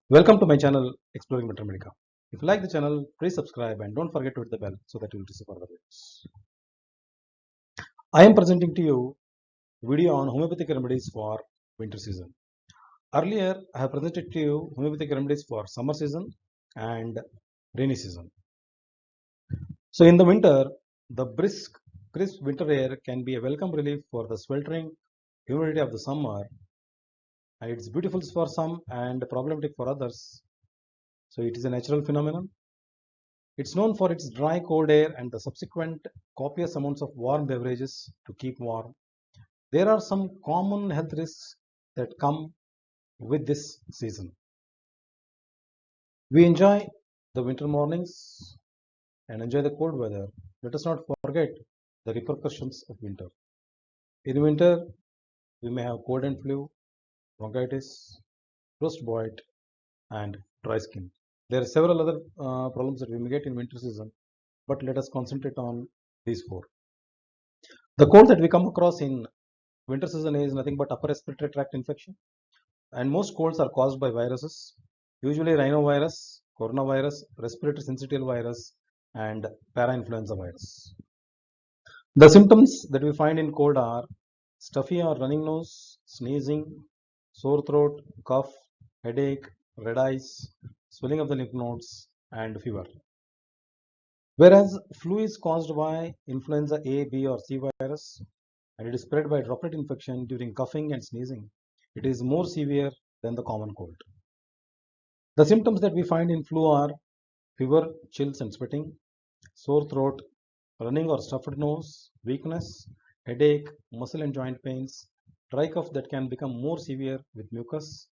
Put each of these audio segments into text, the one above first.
Welcome to my channel Exploring Winter Medica. If you like the channel, please subscribe and don't forget to hit the bell so that you will receive further videos. I am presenting to you video on homeopathic remedies for winter season. Earlier, I have presented to you homeopathic remedies for summer season and rainy season. So in the winter, the brisk, crisp winter air can be a welcome relief for the sweltering humidity of the summer, and it's beautiful for some and problematic for others. So it is a natural phenomenon. It's known for its dry, cold air and the subsequent copious amounts of warm beverages to keep warm. There are some common health risks that come with this season. We enjoy the winter mornings and enjoy the cold weather. Let us not forget the repercussions of winter. In winter, we may have cold and flu, bronchitis, frostbite, and dry skin. There are several other problems that we may get in winter season, but let us concentrate on these four. The cold that we come across in winter season is nothing but upper respiratory tract infection, and most colds are caused by viruses, usually rhinovirus, coronavirus, respiratory syncytial virus, and parainfluenza virus. The symptoms that we find in cold are stuffy or running nose, sneezing, sore throat, cough, headache, red eyes, swelling of the lymph nodes, and fever. Whereas flu is caused by influenza A, B, or C virus, and it is spread by droplet infection during coughing and sneezing. It is more severe than the common cold. The symptoms that we find in flu are fever, chills and sweating, sore throat, running or stuffed nose, weakness, headache, muscle and joint pains, dry cough that can become more severe with mucus.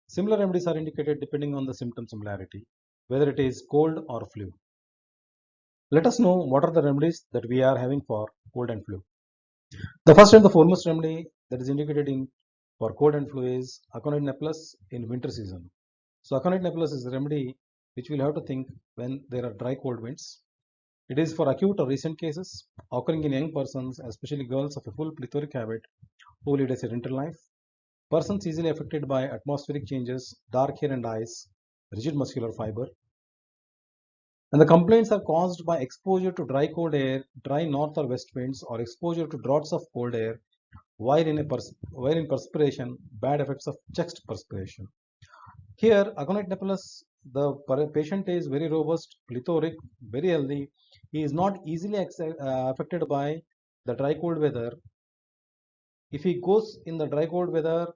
Similar remedies are indicated depending on the symptom similarity, whether it is cold or flu. Let us know what are the remedies that we are having for cold and flu. The first and the foremost remedy that is indicated in for cold and flu is Aconite Nephilus in winter season. So Aconite Nephilus is a remedy which we'll have to think when there are dry cold winds. It is for acute or recent cases occurring in young persons, especially girls of a full plethoric habit who lead a sedentary life, persons easily affected by atmospheric changes, dark hair and eyes, rigid muscular fiber. And the complaints are caused by exposure to dry cold air, dry north or west winds, or exposure to draughts of cold air while in perspiration, bad effects of chest perspiration. Here, Aconite Nephilus, the patient is very robust, plethoric, very healthy. He is not easily affected by the dry cold weather. If he goes in the dry cold weather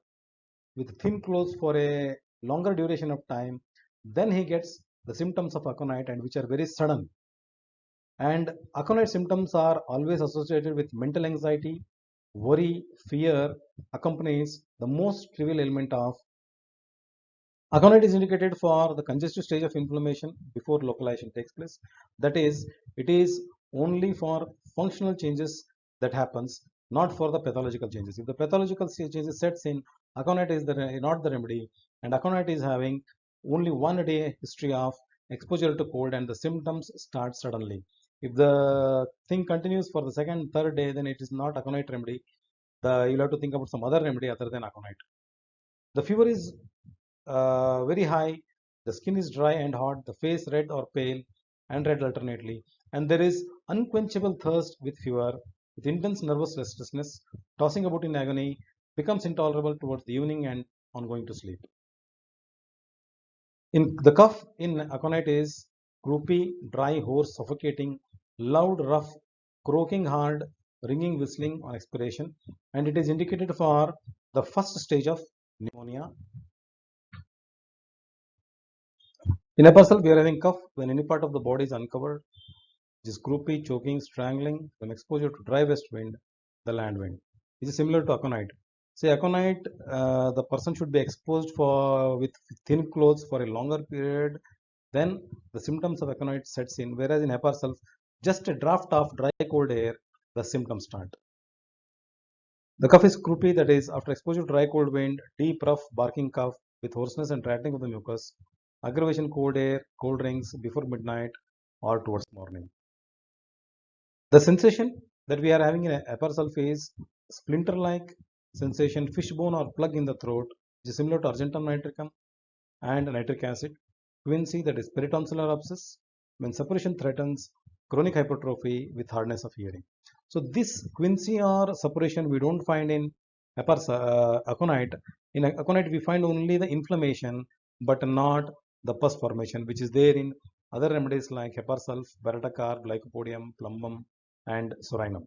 with thin clothes for a longer duration of time, then he gets the symptoms of aconite, and which are very sudden. And aconite symptoms are always associated with mental anxiety, worry, fear accompanies the most trivial element of aconite is indicated for the congestive stage of inflammation before localization takes place. That is, it is only for functional changes that happens, not for the pathological changes. If the pathological changes sets in, aconite is not the remedy, and aconite is having only 1 day history of exposure to cold, and the symptoms start suddenly. If the thing continues for the second, third day, then it is not aconite remedy. You'll have to think about some other remedy other than aconite. The fever is very high, the skin is dry and hot, the face red or pale and red alternately, and there is unquenchable thirst with fever, with intense nervous restlessness, tossing about in agony, becomes intolerable towards the evening and on going to sleep. In the cough in aconite is croupy, dry, hoarse, suffocating, loud, rough, croaking hard, ringing, whistling on expiration, and it is indicated for the first stage of pneumonia. In a person, we are having cough when any part of the body is uncovered, which is croupy, choking, strangling, when exposure to dry west wind, the land wind. It is similar to aconite. Say aconite, the person should be exposed for with thin clothes for a longer period. Then the symptoms of aconite sets in. Whereas in Hepar sulf, just a draft of dry cold air, the symptoms start. The cough is croupy, that is, after exposure to dry cold wind, deep, rough, barking cough with hoarseness and rattling of the mucus, aggravation cold air, cold rings before midnight or towards morning. The sensation that we are having in Hepar sulf is splinter-like sensation, fishbone or plug in the throat, which is similar to argentum nitricum, and nitric acid. Quinsy, that is peritonsillar abscess, when suppuration threatens chronic hypertrophy with hardness of hearing. So this quinsy or suppuration we don't find in aconite. In aconite we find only the inflammation but not the pus formation, which is there in other remedies like heparsulf, beratacarb, lycopodium, plumbum and soranum.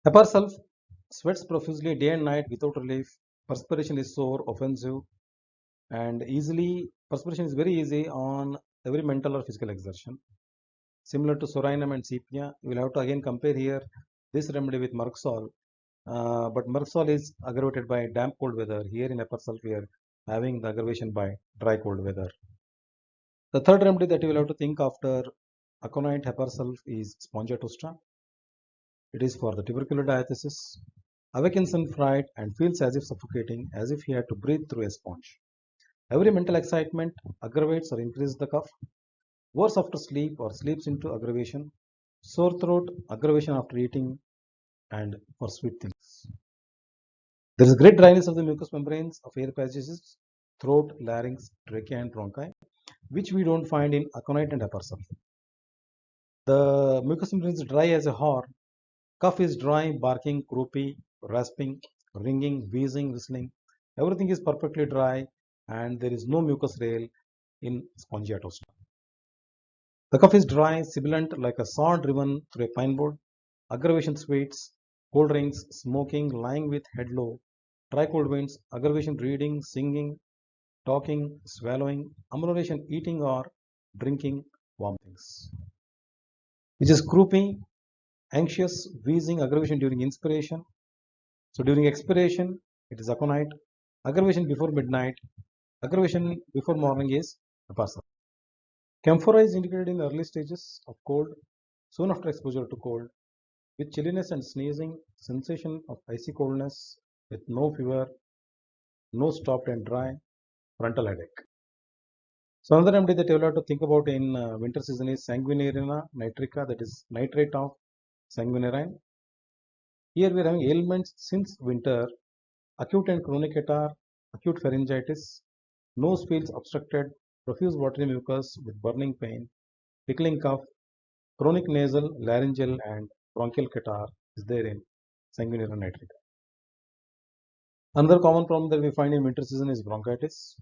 Heparsulf sweats profusely day and night without relief. Perspiration is sore, offensive, and perspiration is very easy on every mental or physical exertion. Similar to soranum and sepia, you will have to again compare here this remedy with Merxol. But Merxol is aggravated by damp cold weather. Here in Heparsulf we are having the aggravation by dry cold weather. The third remedy that you will have to think after aconite Heparsulf is Spongia tusta. It is for the tubercular diathesis, awakens in fright and feels as if suffocating, as if he had to breathe through a sponge. Every mental excitement aggravates or increases the cough. Worse after sleep or sleeps into aggravation. Sore throat, aggravation after eating, and for sweet things. There is great dryness of the mucous membranes of air passages, throat, larynx, trachea, and bronchi, which we don't find in aconite and Heparsulf. The mucous membranes dry as a horn. Cough is dry, barking, croupy, rasping, ringing, wheezing, whistling. Everything is perfectly dry and there is no mucous rail in Spongia tusta. The cough is dry, sibilant like a saw driven through a pine board. Aggravation sweats, cold rings, smoking, lying with head low, dry cold winds, aggravation reading, singing, talking, swallowing, amelioration eating or drinking, vomitings. Which is croupy, anxious, wheezing, aggravation during inspiration. So during expiration, it is aconite. Aggravation before midnight. Aggravation before morning is Heparsulf. Camphora is indicated in early stages of cold, soon after exposure to cold, with chilliness and sneezing, sensation of icy coldness, with no fever, nose stopped and dry, frontal headache. So another remedy that you will have to think about in winter season is Sanguinarina nitrica, that is nitrate of sanguinarine. Here we are having ailments since winter, acute and chronic catarrh, acute pharyngitis, nose feels obstructed, profuse watery mucus with burning pain, tickling cough, chronic nasal, laryngeal and bronchial catarrh is there in Sanguinarina nitrica. Another common problem that we find in winter season is bronchitis.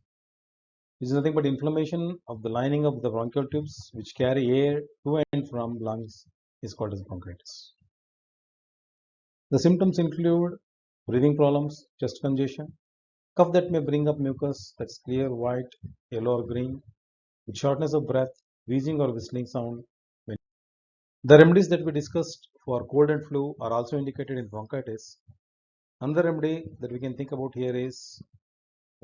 It is nothing but inflammation of the lining of the bronchial tubes which carry air to and from lungs is called as bronchitis. The symptoms include breathing problems, chest congestion, cough that may bring up mucus that's clear, white, yellow or green, with shortness of breath, wheezing or whistling sound. The remedies that we discussed for cold and flu are also indicated in bronchitis. Another remedy that we can think about here is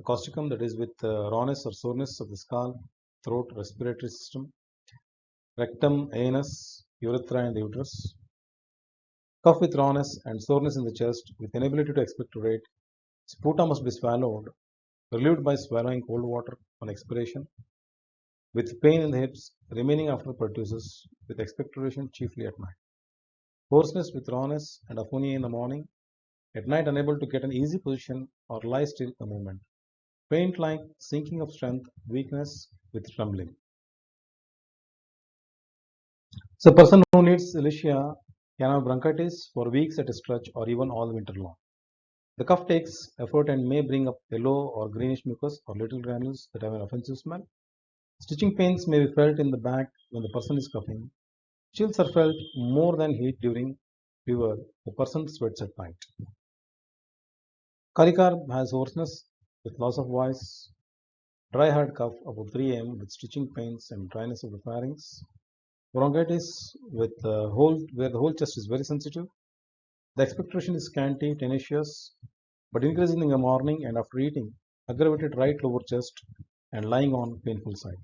causticum, that is with rawness or soreness of the skull, throat, respiratory system, rectum, anus, urethra and the uterus. Cough with rawness and soreness in the chest with inability to expectorate. Sputum must be swallowed, relieved by swallowing cold water on expiration, with pain in the hips remaining after pertussis, with expectoration chiefly at night. Hoarseness with rawness and aphonia in the morning, at night unable to get an easy position or lie still a moment. Faint like sinking of strength, weakness with trembling. So a person who needs Alicia can have bronchitis for weeks at a stretch or even all winter long. The cough takes effort and may bring up yellow or greenish mucus or little granules that have an offensive smell. Stitching pains may be felt in the back when the person is coughing. Chills are felt more than heat during fever. The person sweats at night. Calicarb has hoarseness with loss of voice, dry hard cough about 3 am with stitching pains and dryness of the pharynx. Bronchitis with where the whole chest is very sensitive. The expectoration is scanty, tenacious, but increasing in the morning and after eating, aggravated right lower chest and lying on painful side.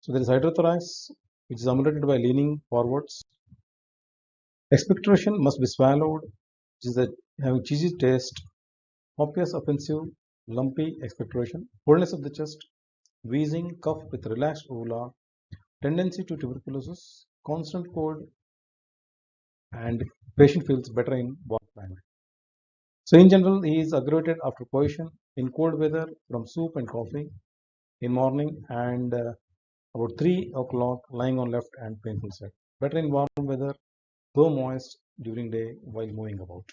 So there is hydrothorax, which is ameliorated by leaning forwards. Expectoration must be swallowed, which is having cheesy taste, obvious offensive, lumpy expectoration, coldness of the chest, wheezing, cough with relaxed uvula, tendency to tuberculosis, constant cold, and patient feels better in warm climate. So in general, he is aggravated after position in cold weather from soup and coffee in morning, and about 3 o'clock lying on left and painful side. Better in warm weather, though moist during day while moving about.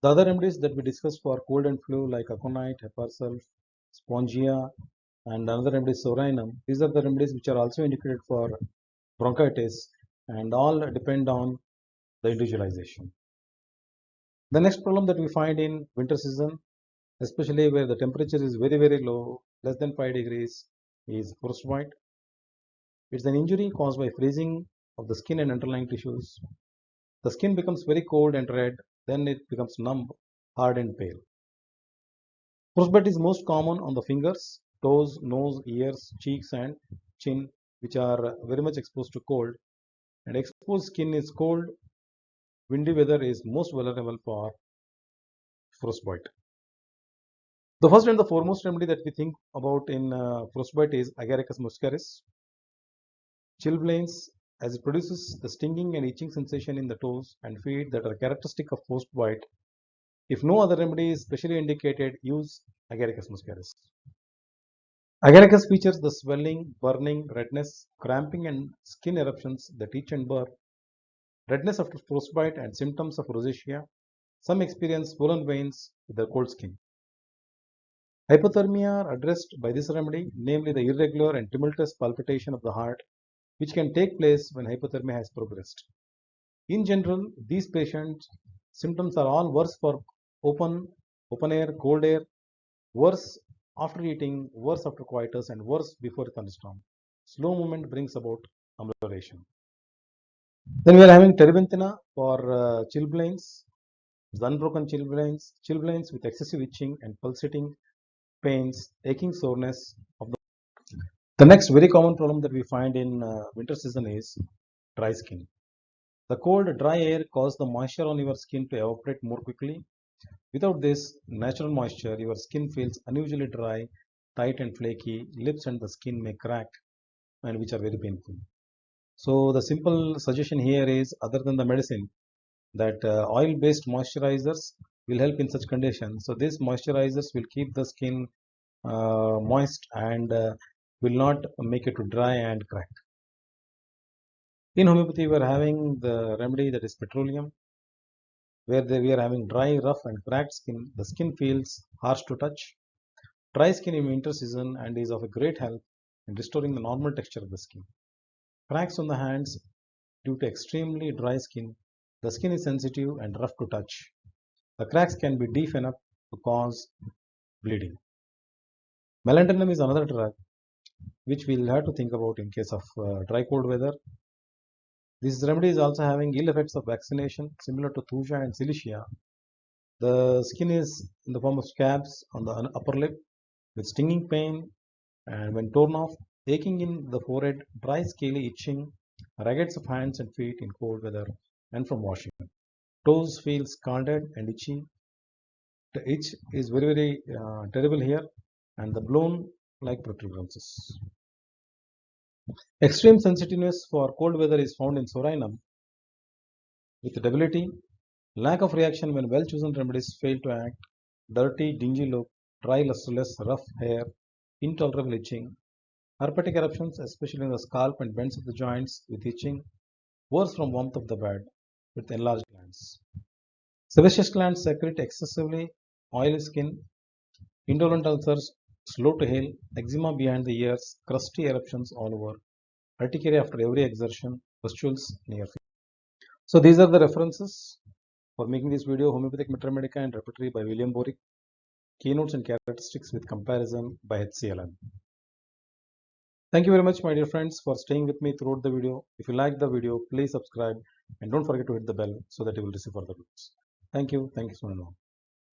The other remedies that we discussed for cold and flu like aconite, heparsulf, spongia, and another remedy soranum. These are the remedies which are also indicated for bronchitis, and all depend on the individualization. The next problem that we find in winter season, especially where the temperature is very low, less than 5 degrees, is frostbite. It's an injury caused by freezing of the skin and underlying tissues. The skin becomes very cold and red, then it becomes numb, hard and pale. Frostbite is most common on the fingers, toes, nose, ears, cheeks and chin, which are very much exposed to cold. And exposed skin is cold. Windy weather is most vulnerable for frostbite. The first and the foremost remedy that we think about in frostbite is Agaricus muscaris. Chilblains, as it produces the stinging and itching sensation in the toes and feet that are characteristic of frostbite. If no other remedy is specially indicated, use Agaricus muscaris. Agaricus features the swelling, burning, redness, cramping and skin eruptions that itch and burn, redness after frostbite and symptoms of rosacea. Some experience swollen veins with their cold skin. Hypothermia are addressed by this remedy, namely the irregular and tumultuous palpitation of the heart, which can take place when hypothermia has progressed. In general, these patients' symptoms are all worse for open air, cold air, worse after eating, worse after coitus, and worse before a thunderstorm. Slow movement brings about amelioration. Then we are having terbinthina for chilblains, unbroken chilblains with excessive itching and pulsating pains, aching soreness of the next very common problem that we find in winter season is dry skin. The cold, dry air causes the moisture on your skin to evaporate more quickly. Without this natural moisture, your skin feels unusually dry, tight and flaky. Lips and the skin may crack, and which are very painful. So the simple suggestion here is, other than the medicine, that oil-based moisturizers will help in such conditions. So these moisturizers will keep the skin moist and will not make it to dry and crack. In homeopathy, we are having the remedy that is petroleum, where we are having dry, rough and cracked skin. The skin feels harsh to touch. Dry skin in winter season and is of a great help in restoring the normal texture of the skin. Cracks on the hands due to extremely dry skin. The skin is sensitive and rough to touch. The cracks can be deep enough to cause bleeding. Melatonin is another drug which we'll have to think about in case of dry cold weather. This remedy is also having ill effects of vaccination similar to thuja and cilicia. The skin is in the form of scabs on the upper lip with stinging pain, and when torn off, aching in the forehead, dry scaly itching, raggeds of hands and feet in cold weather and from washing. Toes feel scalded and itchy. The itch is very terrible here, and the blown like protuberances. Extreme sensitiveness for cold weather is found in soranum with debility, lack of reaction when well chosen remedies fail to act, dirty, dingy look, dry, lusterless, rough hair, intolerable itching, herpetic eruptions, especially in the scalp and bends of the joints with itching, worse from warmth of the bed with enlarged glands. Sebaceous glands secrete excessively oily skin, indolent ulcers, slow to heal, eczema behind the ears, crusty eruptions all over, urticaria after every exertion, pustules near feet. So these are the references for making this video: Homeopathic Metra Medica and Repertory by William Borick, Keynotes and Characteristics with Comparison by HCLN. Thank you very much, my dear friends, for staying with me throughout the video. If you like the video, please subscribe and don't forget to hit the bell so that you will receive further videos. Thank you so much.